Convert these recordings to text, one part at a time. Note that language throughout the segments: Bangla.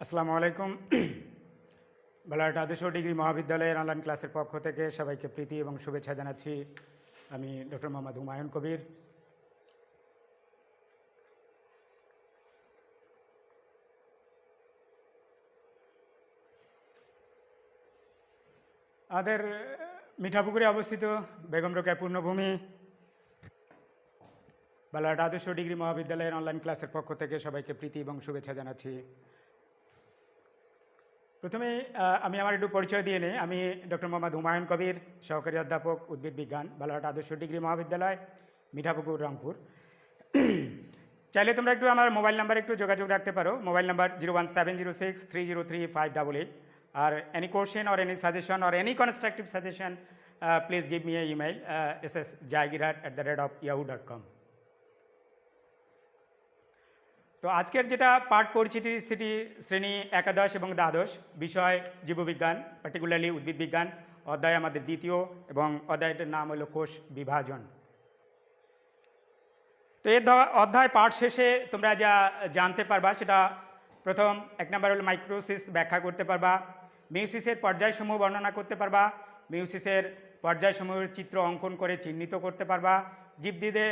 আসসালামু আলাইকুম। বালারহাট আদর্শ ডিগ্রি মহাবিদ্যালয়ের অনলাইন ক্লাসের পক্ষ থেকে সবাইকে প্রীতি এবং শুভেচ্ছা জানাচ্ছি। আমি ডক্টর মোহাম্মদ হুমায়ুন কবির। আমাদের মিঠাপুকুরে অবস্থিত বেগম রোকেয়া পূর্ণভূমি বালারহাট আদর্শ ডিগ্রি মহাবিদ্যালয়ের অনলাইন ক্লাসের পক্ষ থেকে সবাইকে প্রীতি এবং শুভেচ্ছা জানাচ্ছি। প্রথমে আমি আমার একটু পরিচয় দিয়ে নিই। আমি ডক্টর মোহাম্মদ হুমায়ুন কবির, সহকারী অধ্যাপক উদ্ভিদ বিজ্ঞান, বালারহাট আদর্শ ডিগ্রি মহাবিদ্যালয়, মিঠাপুকুর, রংপুর। চাইলে তোমরা একটু আমার মোবাইল নাম্বার একটু যোগাযোগ রাখতে পারো। Mobile number 01706303588। আর any question or any suggestion or any constructive suggestion, please give me an email, ssjaigirat@yahoo.com. তো আজকের যেটা পাঠ পরিচিতি শ্রেণী একাদশ এবং দ্বাদশ, বিষয় জীববিজ্ঞান, পার্টিকুলারলি উদ্ভিদ বিজ্ঞান, অধ্যায় আমাদের দ্বিতীয় এবং অধ্যায়টির নাম হলো কোষ বিভাজন। তো এই অধ্যায় পাঠ শেষে তোমরা যা জানতে পারবা সেটা প্রথম এক নম্বর হলো মাইক্রোসিস ব্যাখ্যা করতে পারবা, মিউসিসের পর্যায়সমূহ বর্ণনা করতে পারবা, মিউসিসের পর্যায়সমূহের চিত্র অঙ্কন করে চিহ্নিত করতে পারবা, জীববিদে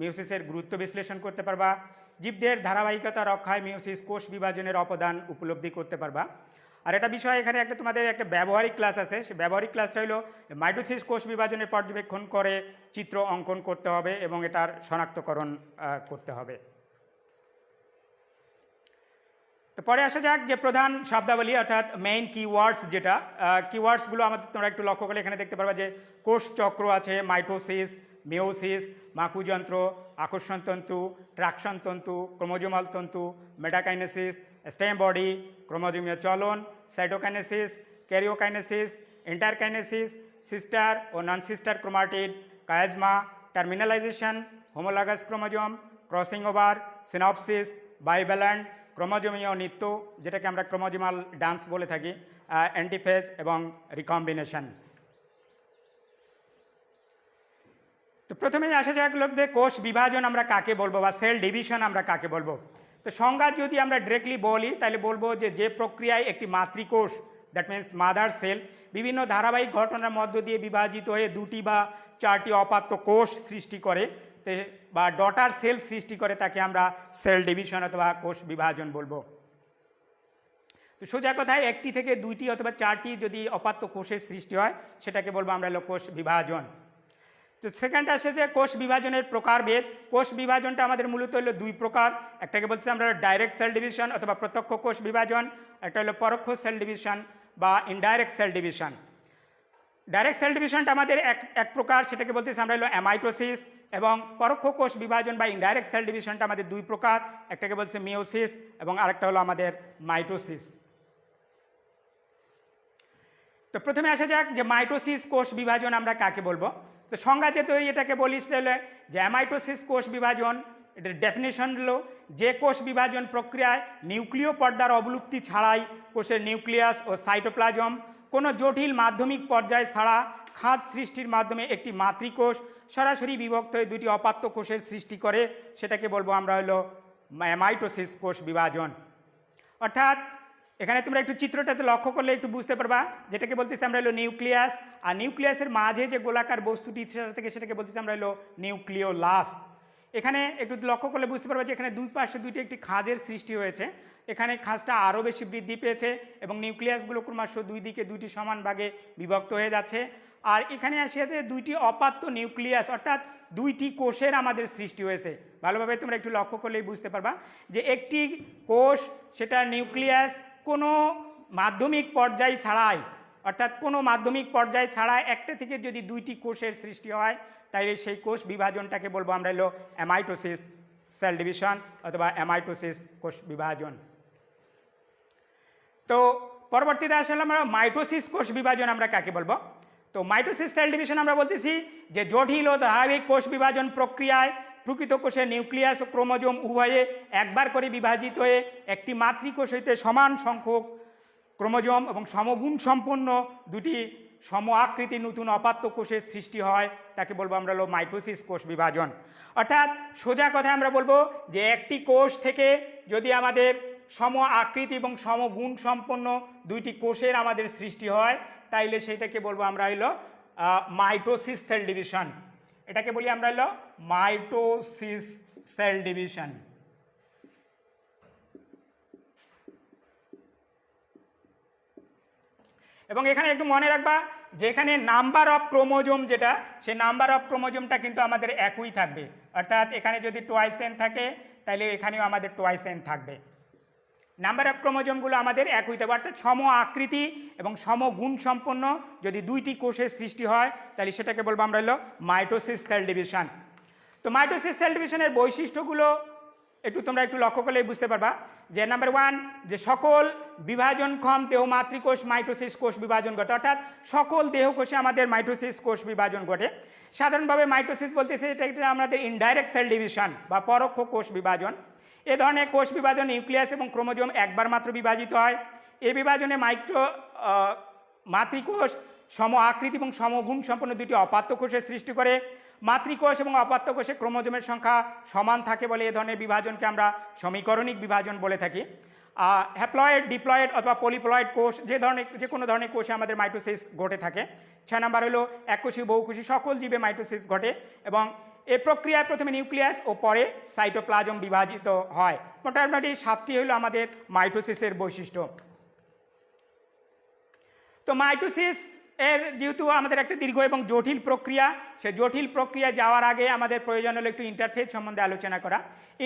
মিউসিসের গুরুত্ব বিশ্লেষণ করতে পারবা, জীবদের ধারাবাহিকতা রক্ষায় মিউসিস কোষ বিভাজনের অবদান উপলব্ধি করতে পারবা। আর একটা বিষয় এখানে তোমাদের একটা ব্যবহারিক ক্লাস আছে, সে ব্যবহারিক ক্লাসটা হলো মাইটোসিস কোষ বিভাজনের পর্যবেক্ষণ করে চিত্র অঙ্কন করতে হবে এবং এটার শনাক্তকরণ করতে হবে। তো পরে আসা যাক যে প্রধান শব্দাবলী অর্থাৎ মেইন কিওয়ার্ডস, যেটা কিওয়ার্ডসগুলো আমাদের তোমরা একটু লক্ষ্য করলে এখানে দেখতে পারবা যে কোষ চক্র আছে, মাইটোসিস, মিওসিস, মাকুযন্ত্র, আকর্ষণ তন্তু, ট্রাকশন তন্তু, ক্রোমোজোমাল তন্তু, মেটাকাইনেসিস, স্টেম বডি, ক্রোমোজোমীয় চলন, সাইটোকাইনেসিস, ক্যারিওকাইনেসিস, ইন্টারকাইনেসিস, সিস্টার ও non sister chromatid, chiasma, terminalization, homologous chromosome, crossing over, synapsis, bivalent, ক্রোমোজোমীয় নৃত্য, যেটাকে আমরা ক্রোমোজোমাল ডান্স বলে থাকি, অ্যান্টিফেজ এবং রিকম্বিনেশন। তো প্রথমেই আসা যাক যে কোষ বিভাজন আমরা কাকে বলবো বা সেল ডিভিশন আমরা কাকে বলবো। তো সংজ্ঞা যদি আমরা ডিরেক্টলি বলি তাহলে বলবো যে প্রক্রিয়ায় একটি মাতৃকোষ, দ্যাট মিন্স মাদার সেল, বিভিন্ন ধারাবাহিক ঘটনার মধ্য দিয়ে বিভাজিত হয়ে দুটি বা চারটি অপাত্য কোষ সৃষ্টি করে বা ডটার সেল সৃষ্টি করে, তাকে আমরা সেল ডিভিশন অথবা কোষ বিভাজন বলবো। তো সোজা কথায় একটি থেকে দুইটি অথবা চারটি যদি অপাত্য কোষের সৃষ্টি হয় সেটাকে বলবো আমরা হলো কোষ বিভাজন। তো সেকেন্ড আসে যে কোষ বিভাজনের প্রকারভেদ। কোষ বিভাজনটা আমাদের মূলত হলো দুই প্রকার, একটাকে বলছি আমরা ডাইরেক্ট সেল ডিভিশন অথবা প্রত্যক্ষ কোষ বিভাজন, একটা হলো পরোক্ষ সেল ডিভিশন বা indirect cell division. Direct cell ডিভিশনটা আমাদের এক প্রকার, সেটাকে বলতেছি আমরা হলো অ্যামাইটোসিস, এবং পরোক্ষ কোষ বিভাজন বা ইনডাইরেক্ট সেল ডিভিশনটা আমাদের দুই প্রকার, একটাকে বলছে মিওসিস এবং আরেকটা হলো আমাদের মাইটোসিস। তো প্রথমে আসা যাক যে মাইটোসিস কোষ বিভাজন আমরা কাকে বলবো। তো সংজ্ঞা যেহেতু এটাকে বলিস তাহলে যে অ্যামাইটোসিস কোষ বিভাজন, এটার ডেফিনেশন হলো যে কোষ বিভাজন প্রক্রিয়ায় নিউক্লিয় পর্দার অবলুপ্তি ছাড়াই কোষের নিউক্লিয়াস ও সাইটোপ্লাজম কোনো জটিল মাধ্যমিক পর্যায় ছাড়া খাদ সৃষ্টির মাধ্যমে একটি মাতৃকোষ সরাসরি বিভক্ত হয়ে দুটি অপাত্য কোষের সৃষ্টি করে, সেটাকে বলবো আমরা হলো অ্যামাইটোসিস কোষ বিভাজন। অর্থাৎ এখানে তোমরা একটু চিত্রটাতে লক্ষ্য করলে একটু বুঝতে পারবা, যেটাকে বলতেছি আমরা হলো নিউক্লিয়াস, আর নিউক্লিয়াসের মাঝে যে গোলাকার বস্তুটি থেকে সেটাকে বলতেছি আমরা হলো নিউক্লিওলাস। এখানে একটু লক্ষ্য করলে বুঝতে পারবা যে এখানে দুই পাশে দুইটি একটি খাঁজের সৃষ্টি হয়েছে, এখানে খাঁজটা আরও বেশি বৃদ্ধি পেয়েছে এবং নিউক্লিয়াসগুলো ক্রমশ দুই দিকে দুইটি সমান ভাগে বিভক্ত হয়ে যাচ্ছে। আর এখানে আসিয়াতে দুইটি অপাত্য নিউক্লিয়াস অর্থাৎ দুইটি কোষের আমাদের সৃষ্টি হয়েছে। ভালোভাবে তোমরা একটু লক্ষ্য করলেই বুঝতে পারবা যে একটি কোষ, সেটা নিউক্লিয়াস কোনো মাধ্যমিক পর্যায় ছাড়াই, অর্থাৎ কোনো মাধ্যমিক পর্যায় ছাড়াই একটা থেকে যদি দুইটি কোষের সৃষ্টি হয় তাহলে সেই কোষ বিভাজনটাকে বলবো আমরা হলো অ্যামাইটোসিস সেল ডিভিশন অথবা অ্যামাইটোসিস কোষ বিভাজন। তো পরবর্তীতে আসলে আমরা মাইটোসিস কোষ বিভাজন আমরা কাকে বলবো। তো মাইটোসিস সেল ডিভিশন আমরা বলতেছি যে জটিল ও ধারাবাহিক কোষ বিভাজন প্রক্রিয়ায় প্রকৃত কোষের নিউক্লিয়াস ও ক্রোমোজোম উভয়ে একবার করে বিভাজিত হয়ে একটি মাতৃকোষ হইতে সমান সংখ্যক ক্রোমোজোম এবং সমগুণ সম্পন্ন দুটি সম আকৃতির নতুন অপাত্য কোষের সৃষ্টি হয়, তাকে বলবো আমরা হলো মাইটোসিস কোষ বিভাজন। অর্থাৎ সোজা কথা আমরা বলবো যে একটি কোষ থেকে যদি আমাদের সম আকৃতি এবং সমগুণ সম্পন্ন দুইটি কোষের আমাদের সৃষ্টি হয়, তাইলে সেটাকে বলবো আমরা হলো মাইটোসিস সেল ডিভিশন। এটাকে বলি আমরা হলো মাইটোসিস সেল ডিভিশন। এবং এখানে একটু মনে রাখবা যে এখানে নাম্বার অফ ক্রোমোজোম যেটা, সেই নাম্বার অফ ক্রোমোজোমটা কিন্তু আমাদের একই থাকবে, অর্থাৎ এখানে যদি টোয়াইস এন থাকে তাহলে এখানেও আমাদের টোয়াইস এন থাকবে। নাম্বার অফ ক্রোমোজোমগুলো আমাদের একই থাকবে, অর্থাৎ সম আকৃতি এবং সমগুণ সম্পন্ন যদি দুইটি কোষের সৃষ্টি হয় তাহলে সেটাকে বলবো আমরা হলো মাইটোসিস সেল ডিভিশন। তো মাইটোসিস সেল ডিভিশনের বৈশিষ্ট্যগুলো তোমরা একটু লক্ষ্য করলেই বুঝতে পারবা যে নাম্বার 1 যে সকল বিভাজনক্ষম দেহ মাতৃকোষ মাইটোসিস কোষ বিভাজন ঘটে, অর্থাৎ সকল দেহ কোষে আমাদের মাইটোসিস কোষ বিভাজন ঘটে। সাধারণভাবে মাইটোসিস বলতেছে এটা আমাদের ইনডাইরেক্ট সেল ডিভিশন বা পরোক্ষ কোষ বিভাজন। এ ধরনের কোষ বিভাজন নিউক্লিয়াস এবং ক্রোমোজোম একবার মাত্র বিভাজিত হয়। এই বিভাজনে মাতৃকোষ সম আকৃতি এবং সমগুণ সম্পন্ন দুটি অপাত্য কোষের সৃষ্টি করে। মাতৃকোষ এবং অপাত্য কোষে ক্রোমোজোমের সংখ্যা সমান থাকে বলে এ ধরনের বিভাজনকে আমরা সমীকরণিক বিভাজন বলে থাকি। হ্যাপ্লয়েড, ডিপ্লয়েড অথবা পলিপ্লয়েড কোষ যে কোনো ধরনের কোষে আমাদের মাইটোসিস ঘটে থাকে। 6 নম্বর হলো এককোষী বহুকোষী সকল জীবে মাইটোসিস ঘটে এবং এই প্রক্রিয়ায় প্রথমে নিউক্লিয়াস ও পরে সাইটোপ্লাজম বিভাজিত হয়। মোটামুটি 7টি হলো আমাদের মাইটোসিসের বৈশিষ্ট্য। তো মাইটোসিস এর যেহেতু আমাদের একটা দীর্ঘ এবং জটিল প্রক্রিয়া, সে জটিল প্রক্রিয়া যাওয়ার আগে আমাদের প্রয়োজন হলো একটু ইন্টারফেজ সম্বন্ধে আলোচনা করা।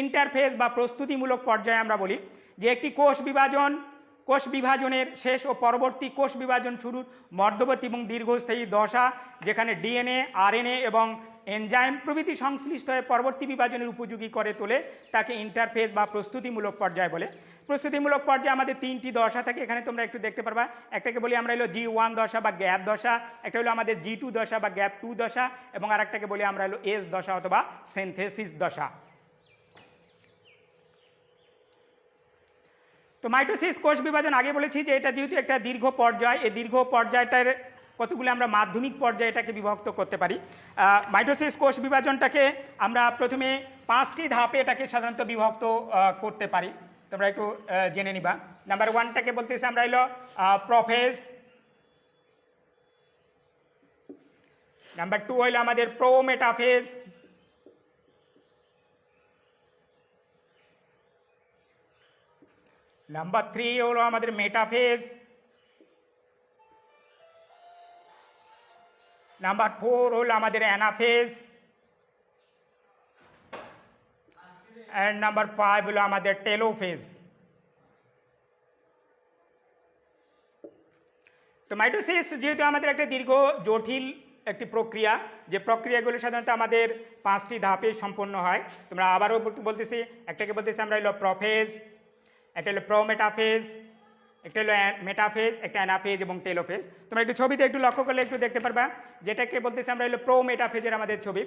ইন্টারফেজ বা প্রস্তুতিমূলক পর্যায়ে আমরা বলি যে একটি কোষ বিভাজনের শেষ ও পরবর্তী কোষ বিভাজন শুরুর মধ্যবর্তী এবং দীর্ঘস্থায়ী দশা, যেখানে ডিএনএ, আরএনএ এবং এনজাইম প্রভৃতি সংশ্লিষ্ট হয়ে পরবর্তী বিভাজনের উপযোগী করে তোলে, তাকে ইন্টারফেজ বা প্রস্তুতিমূলক পর্যায় বলে। প্রস্তুতিমূলক পর্যায়ে আমাদের 3টি দশা থাকে, এখানে তোমরা একটু দেখতে পারবা। একটাকে বলি আমরা হলো G1 দশা বা গ্যাপ দশা, একটা হলো আমাদের G2 দশা বা গ্যাপ 2 দশা, এবং আরেকটাকে বলি আমরা হলো এস দশা অথবা সিনথেসিস দশা। তো মাইটোসিস কোষ বিভাজন আগে বলেছি যে এটা যেহেতু একটা দীর্ঘ পর্যায়, এই দীর্ঘ পর্যায়টার কতগুলো আমরা মাধ্যমিক পর্যায়ে এটাকে বিভক্ত করতে পারি। মাইটোসিস কোষ বিভাজনটাকে আমরা প্রথমে 5টি ধাপে এটাকে সাধারণত বিভক্ত করতে পারি, তোমরা একটু জেনে নিবা। নাম্বার 1টাকে বলতেছি আমরা হলো প্রোফেজ। নাম্বার 2 হলো আমাদের প্রোমেটাফেজ। নাম্বার 3 হলো আমাদের মেটাফেজ। নাম্বার 4 হলো আমাদের অ্যানাফেজ। অ্যান্ড নাম্বার 5 হলো আমাদের টেলোফেজ। তো মাইটোসিস যেহেতু আমাদের একটা দীর্ঘ জটিল একটি প্রক্রিয়া, যে প্রক্রিয়াগুলো সাধারণত আমাদের 5টি ধাপে সম্পন্ন হয়। তোমরা আবারও বলতেছি, একটাকে বলতেছি আমরা হলো প্রোফেজ, একটা হলো প্রোমেটাফেজ, একটা হলো মেটাফেজ, একটা অ্যানাফেজ এবং টেলোফেজ। তোমরা একটু ছবিতে একটু লক্ষ্য করলে একটু দেখতে পারবা, যেটাকে বলতেছি আমরা হলো প্রোমেটাফেজের আমাদের ছবি,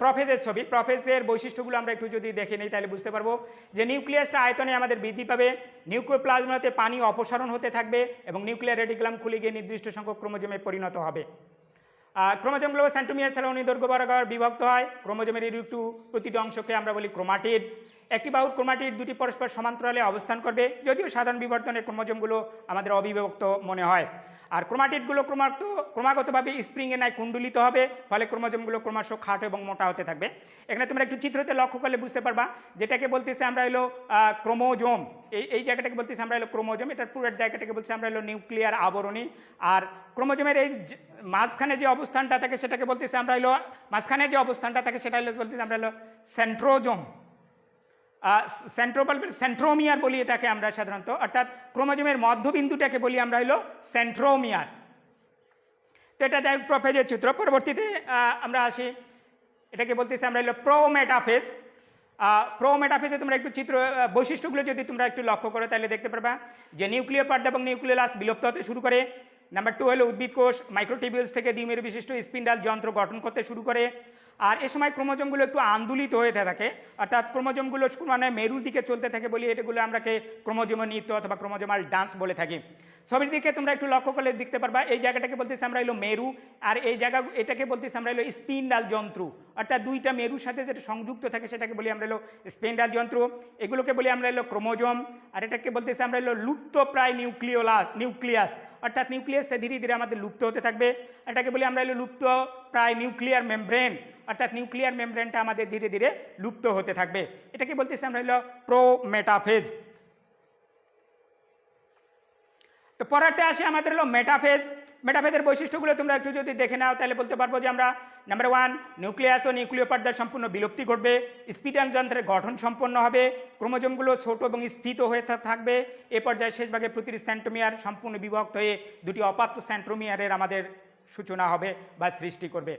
প্রোফেজের ছবি। প্রোফেজের বৈশিষ্ট্যগুলো আমরা একটু যদি দেখে নিই তাহলে বুঝতে পারবো যে নিউক্লিয়াসটা আয়তনে আমাদের বৃদ্ধি পাবে, নিউক্লিওপ্লাজমাতে পানি অপসারণ হতে থাকবে এবং নিউক্লিয়ার রেটিকুলাম খুলে গিয়ে নির্দিষ্ট সংখ্যক ক্রোমোজোমে পরিণত হবে। ক্রোমোজোমগুলো সেন্ট্রোমিয়ার ছাড়া অনুদৈর্ঘ্য বরাবর বিভক্ত হয়। ক্রোমোজোমের প্রতিটি অংশকে আমরা বলি ক্রোমাটিড। একটি বাহুর ক্রোমাটিড দুটি পরস্পর সমান্তরালে অবস্থান করবে, যদিও সাধারণ বিবর্তনে ক্রোমোজোমগুলো আমাদের অবিভক্ত মনে হয়। আর ক্রোমাটিডগুলো ক্রমাগতভাবে স্প্রিংয়ের ন্যায় কুণ্ডলিত হবে, ফলে ক্রোমোজোমগুলো ক্রমশ খাটো এবং মোটা হতে থাকবে। এখানে তোমরা একটু চিত্রতে লক্ষ্য করলে বুঝতে পারবা, যেটাকে বলতেছি আমরা হলো ক্রোমোজোম, এই জায়গাটাকে বলতেছি আমরা হলো ক্রোমোজোম, এটার পুরো জায়গাটাকে বলছি আমরা হলো নিউক্লিয়ার আবরণী। আর ক্রোমোজোমের এই মাঝখানে যে অবস্থানটা থাকে সেটাকে বলতেছি আমরা হলো, মাঝখানের যে অবস্থানটা থাকে সেটা হলো বলতেছি আমরা হলো সেন্ট্রোজোম। সেন্ট্রোমিয়ার বলি এটাকে আমরা সাধারণত, অর্থাৎ ক্রোমোজোমের মধ্যবিন্দুটাকে বলি আমরা হলো সেন্ট্রোমিয়ার। তো এটা যাই প্রোফেজের চিত্র। পরবর্তীতে আমরা আসি, এটাকে বলতেছি আমরা হলো প্রোমেটাফেজ। প্রোমেটাফেজে তোমরা একটু বৈশিষ্ট্যগুলো যদি তোমরা একটু লক্ষ্য করো তাহলে দেখতে পারবা যে নিউক্লিয় পর্দা এবং নিউক্লিয়াস বিলুপ্ত হতে শুরু করে। নাম্বার 2 হলো উদ্ভিদ কোষ মাইক্রোটিবিউলস থেকে দ্বিমেরু বিশিষ্ট স্পিন্ডাল যন্ত্র গঠন করতে শুরু করে। আর এ সময় ক্রোমোজোমগুলো একটু আন্দোলিত হয়ে থাকে, অর্থাৎ ক্রোমোজোমগুলো মানে মেরুর দিকে চলতে থাকে বলি এটাগুলো আমরাকে ক্রোমোজোম নৃত্য অথবা ক্রোমোজোমাল ডান্স বলে থাকি। ছবির দিকে তোমরা একটু লক্ষ্য করলে দেখতে পারবা এই জায়গাটাকে বলতেছি আমরা হলো মেরু, আর এই জায়গা এটাকে বলতেছি আমরা হলো স্পিন্ডাল যন্ত্র, অর্থাৎ দুইটা মেরুর সাথে যেটা সংযুক্ত থাকে সেটাকে বলি আমরা হলো স্পিন্ডাল যন্ত্র। এগুলোকে বলি আমরা হলো ক্রোমোজোম, আর এটাকে বলতেছি আমরা হলো লুপ্তপ্রায় নিউক্লিয়াস, অর্থাৎ নিউক্লিয়াসটা ধীরে ধীরে আমাদের লুপ্ত হতে থাকবে। এটাকে বলি আমরা হলো লুপ্তপ্রায় নিউক্লিয়ার মেমব্রেন, অর্থাৎ নিউক্লিয়ার মেমব্রেনটা আমাদের ধীরে ধীরে লুপ্ত হতে থাকবে। এটাকে বলতেছি আমরা হলো প্রোমেটাফেজ। তো পরেরটা আসে আমাদের হলো মেটাফেজ। মেটাফেজের বৈশিষ্ট্যগুলো তোমরা একটু যদি দেখে নাও তাহলে বলতে পারবো যে আমরা নাম্বার 1 নিউক্লিয়াস ও নিউক্লিয় পর্দার সম্পূর্ণ বিলুপ্তি ঘটবে, স্পিন্ডাল যন্ত্রের গঠন সম্পন্ন হবে, ক্রোমোজোমগুলো ছোট এবং স্ফীত হয়ে থাকবে। এ পর্যায়ে শেষ ভাগে প্রতিটি সেন্ট্রোমিয়ার সম্পূর্ণ বিভক্ত হয়ে দুটি অপাত্য সেন্ট্রোমিয়ারের আমাদের সূচনা হবে বা সৃষ্টি করবে।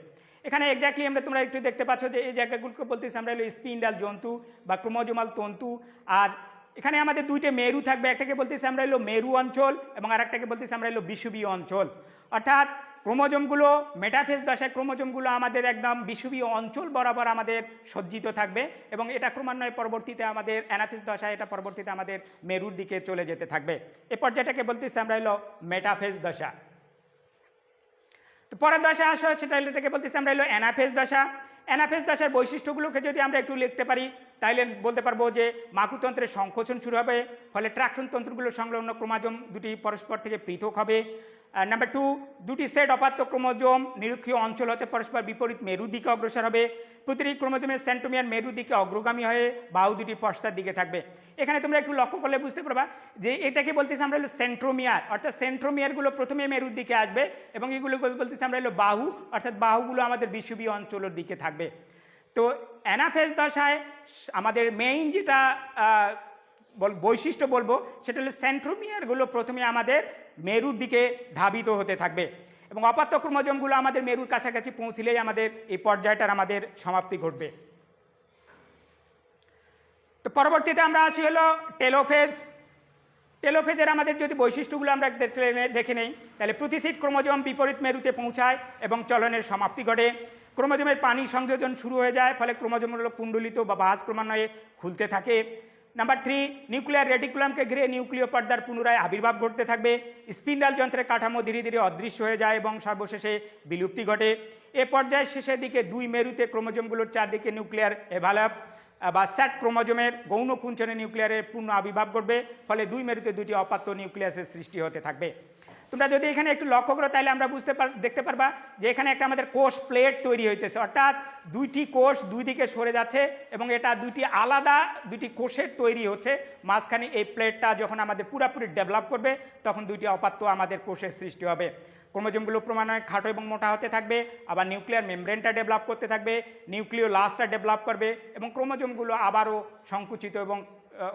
এখানে এক্স্যাক্টলি তোমরা একটু দেখতে পাচ্ছ যে এই জায়গাগুলোকে বলতেছি আমরা হলো স্পিন্ডাল জন্তু বা ক্রোমোজোমাল তন্তু। আর এখানে আমাদের দুইটা মেরু থাকবে, একটাকে বলতেছি আমরা হলো মেরু অঞ্চল এবং আরেকটাকে বলতেছি আমরা হলো বিষুবীয় অঞ্চল। অর্থাৎ ক্রোমোজোমগুলো মেটাফেজ দশায় ক্রোমোজোমগুলো আমাদের একদম বিষুবীয় অঞ্চল বরাবর আমাদের সজ্জিত থাকবে এবং এটা ক্রমান্বয়ে পরবর্তীতে আমাদের অ্যানাফেজ দশায় এটা পরবর্তীতে আমাদের মেরুর দিকে চলে যেতে থাকবে। এ পর্যায়টাকে বলতেছি আমরা হলো মেটাফেজ দশা। তো পরের দশা আসো সেটা এটাকে বলতেছি আমরা হলো অ্যানাফেজ দশা। অ্যানাফেজ দশার বৈশিষ্ট্যগুলোকে যদি আমরা একটু লিখতে পারি তাহলে বলতে পারবো যে মাকুতন্ত্রের সংকোচন শুরু হবে, ফলে ট্রাকশন তন্ত্রগুলো সংলগ্ন ক্রোমোজোম দুটি পরস্পর থেকে পৃথক হবে। নাম্বার 2 দুটি সেট অপাত্য ক্রোমোজোম নিরক্ষীয় অঞ্চল হতে পরস্পর বিপরীত মেরুর দিকে অগ্রসর হবে। প্রতিটি ক্রোমোজোমের সেন্ট্রোমিয়ার মেরুর দিকে অগ্রগামী হয়ে বাহু দুটি পশ্চাৎ দিকে থাকবে। এখানে তোমরা একটু লক্ষ্য করলে বুঝতে পারবা যে এটাকে বলতেছি আমরা হলো সেন্ট্রোমিয়ার, অর্থাৎ সেন্ট্রোমিয়ারগুলো প্রথমে মেরুর দিকে আসবে এবং এগুলো বলতেছি আমরা হলো বাহু, অর্থাৎ বাহুগুলো আমাদের বিষুবীয় অঞ্চলের দিকে থাকবে। তো অ্যানাফেজ দশায় আমাদের মেইন যেটা বৈশিষ্ট্য বলবো সেটা হলো সেন্ট্রোমিয়ারগুলো প্রথমে আমাদের মেরুর দিকে ধাবিত হতে থাকবে এবং অপাত্য ক্রোমোজোমগুলো আমাদের মেরুর কাছাকাছি পৌঁছলেই আমাদের এই পর্যায়টার আমাদের সমাপ্তি ঘটবে। তো পরবর্তীতে আমরা আসি হলো টেলোফেজ। টেলোফেজের আমাদের যদি বৈশিষ্ট্যগুলো আমরা দেখে নেই তাহলে প্রতিসিট ক্রোমোজোম বিপরীত মেরুতে পৌঁছায় এবং চলনের সমাপ্তি ঘটে। ক্রোমোজোমের পানি সংযোজন শুরু হয়ে যায়, ফলে ক্রোমোজোমগুলো কুণ্ডলিত বা ভাঁজ ক্রমান্বয়ে খুলতে থাকে। নাম্বার 3 নিউক্লিয়ার রেটিকুলামকে ঘিরে নিউক্লিয় পর্দার পুনরায় আবির্ভাব ঘটতে থাকবে। স্পিন্ডাল যন্ত্রের কাঠামো ধীরে ধীরে অদৃশ্য হয়ে যায় এবং সর্বশেষে বিলুপ্তি ঘটে। এ পর্যায়ের শেষের দিকে দুই মেরুতে ক্রোমোজোমগুলোর চারদিকে নিউক্লিয়ার এভালপ বা স্যাট ক্রোমোজোমের গৌণ কুঞ্চনে নিউক্লিয়ারের পূর্ণ আবির্ভাব ঘটবে, ফলে দুই মেরুতে দুটি অপাত্য নিউক্লিয়াসের সৃষ্টি হতে থাকবে। তোমরা যদি এখানে একটু লক্ষ্য করো তাহলে আমরা দেখতে পারবা যে এখানে একটা আমাদের কোষ প্লেট তৈরি হইতেছে, অর্থাৎ দুইটি কোষ দুই দিকে সরে যাচ্ছে এবং এটা দুইটি আলাদা দুইটি কোষের তৈরি হচ্ছে। মাঝখানে এই প্লেটটা যখন আমাদের পুরোপুরি ডেভেলপ করবে তখন দুইটি অপাত্য আমাদের কোষের সৃষ্টি হবে। ক্রোমোজোমগুলো ক্রমান্বয়ে খাটো এবং মোটা হতে থাকবে, আবার নিউক্লিয়ার মেমব্রেনটা ডেভেলপ করতে থাকবে, নিউক্লিওলাসটা ডেভেলপ করবে এবং ক্রোমোজোমগুলো আবারও সংকুচিত এবং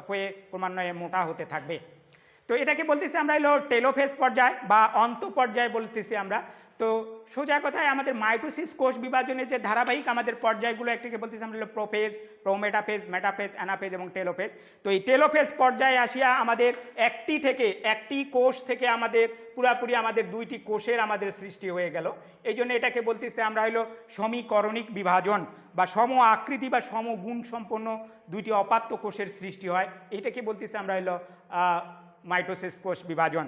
হয়ে ক্রমান্বয়ে মোটা হতে থাকবে। তো এটাকে বলতেছি আমরা হলো টেলোফেজ পর্যায় বা অন্ত পর্যায় বলতেছি আমরা। তো সোজা কথায় আমাদের মাইটোসিস কোষ বিভাজনের যে ধারাবাহিক আমাদের পর্যায়গুলো একটাকে বলতেছি আমরা হলো প্রোফেজ, প্রোমেটাফেজ, মেটাফেজ, অ্যানাফেজ এবং টেলোফেজ। তো এই টেলোফেজ পর্যায়ে আসিয়া আমাদের একটি কোষ থেকে আমাদের পুরাপুরি আমাদের দুইটি কোষের আমাদের সৃষ্টি হয়ে গেল। এই জন্য এটাকে বলতেছি আমরা হলো সমীকরণিক বিভাজন বা সম আকৃতি বা সমগুণ সম্পন্ন দুইটি অপাত্য কোষের সৃষ্টি হয়। এইটাকে বলতেছি আমরা হলো মাইটোসিস কোষ বিভাজন।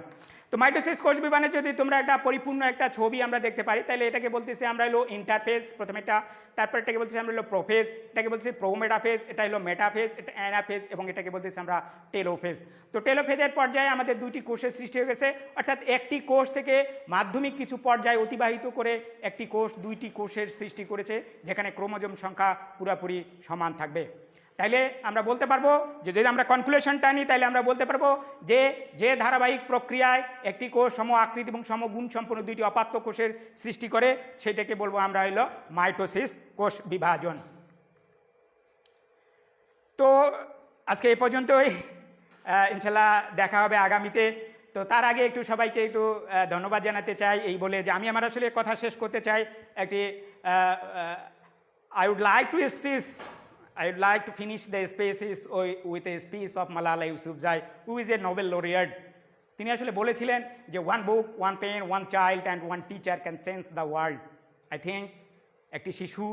তো মাইটোসিস কোষ বিভাজনের যদি তোমরা একটা পরিপূর্ণ একটা ছবি আমরা দেখতে পারি তাহলে এটাকে বলতেছি আমরা হলো ইন্টারফেজ প্রথমেটা, তারপর এটাকে বলতেছি আমরা হলো প্রোফেজ, এটাকে বলতেছি প্রোমেটাফেজ, এটা হলো মেটাফেজ, এটা অ্যানাফেজ এবং এটাকে বলতেছি আমরা টেলোফেজ। তো টেলোফেজের পর্যায়ে আমাদের দুইটি কোষের সৃষ্টি হয়ে গেছে, অর্থাৎ একটি কোষ থেকে মাধ্যমিক কিছু পর্যায়ে অতিবাহিত করে একটি কোষ দুইটি কোষের সৃষ্টি করেছে যেখানে ক্রোমোজোম সংখ্যা পুরোপুরি সমান থাকবে। তাইলে আমরা বলতে পারবো যে যদি আমরা কনক্লুশনটা নিই তাহলে আমরা বলতে পারবো যে যে ধারাবাহিক প্রক্রিয়ায় একটি কোষ সম আকৃতি এবং সমগুণ সম্পন্ন দুইটি অপাত্য কোষের সৃষ্টি করে সেটাকে বলবো আমরা হলো মাইটোসিস কোষ বিভাজন। তো আজকে এই পর্যন্তই, ইনশাল্লাহ দেখা হবে আগামীতে। তো তার আগে একটু সবাইকে একটু ধন্যবাদ জানাতে চাই এই বলে যে আমি আমার আসলে কথা শেষ করতে চাই একটি I would like to finish the speeches with a speech of Malala Yousafzai, who is a Nobel laureate. তিনি আসলে বলেছিলেন যে one book, one pen, one child and one teacher can change the world. I think একটি শিশু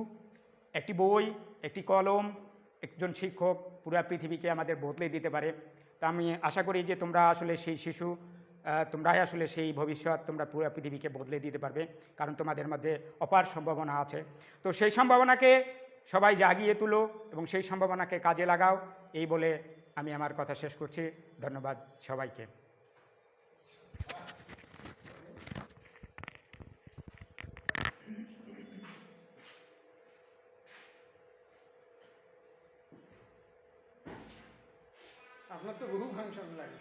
একটি বই, একটি কলম, একজন শিক্ষক পুরো পৃথিবীকে আমাদের বদলে দিতে পারে। তা আমি আশা করি যে তোমরা আসলে সেই শিশু, তোমরাই আসলে সেই ভবিষ্যৎ, তোমরা পুরো পৃথিবীকে বদলে দিতে পারবে, কারণ তোমাদের মধ্যে অপার সম্ভাবনা আছে। তো সেই সম্ভাবনাকে সবাই জাগিয়ে তুলো এবং সেই সম্ভাবনাকে কাজে লাগাও, এই বলে আমি আমার কথা শেষ করছি। ধন্যবাদ সবাইকে। আপনার তো বহু ফাংশন লাগে।